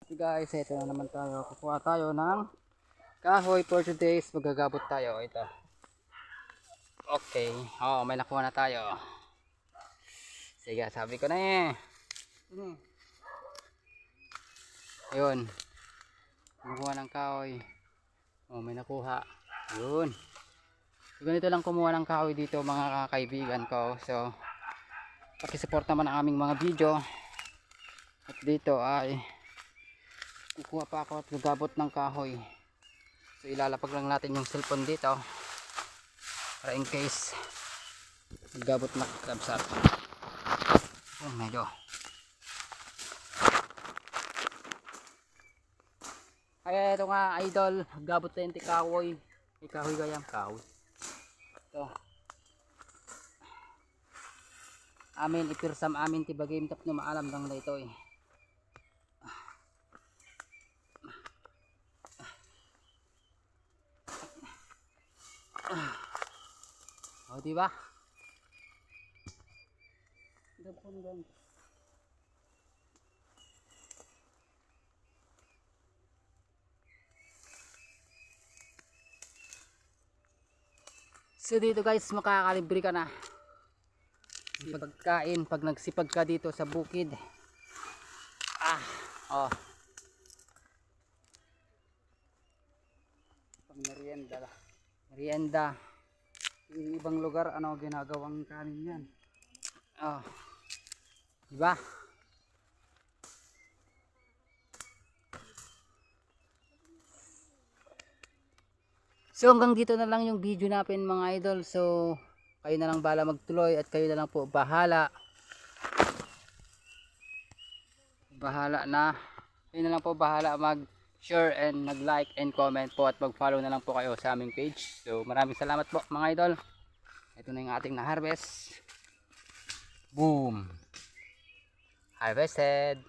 So guys, ito na naman tayo. Kukuha tayo ng kahoy for today's magagabot tayo. Ito. Okay. Oh, may nakuha na tayo. Sige, sabi ko na eh. Ayun. Nakuha ng kahoy. Oh, may nakuha. Yun. So, ganito lang kumuha ng kahoy dito mga kaibigan ko. So, pakisupport naman ang aming mga video. At dito ay kukuha pa ako at gagabot ng kahoy. So ilalapag lang natin yung cellphone dito para in case gagabot na kabsat. Oh, medyo ay ito nga idol, gabot na yung kahoy. May kahoy gayang kahoy ito amin ipirsam amin tibagay tap na maalam lang na ito eh. Oh, di ba? Dapon gan. So dito guys, makakalibre ka na. Pagkain pag nagsipag ka dito sa bukid. Oh. Pang merienda lah. Merienda. Yung ibang lugar ano ginagawang kanin yan. Oh. Diba? So hanggang dito na lang yung video natin mga idol. So kayo na lang bahala magtuloy at kayo na lang po bahala na kayo na lang po bahala mag share and mag like and comment po at mag follow na lang po kayo sa aming page. So maraming salamat po mga idol. Ito na yung ating na harvest. Boom, harvested.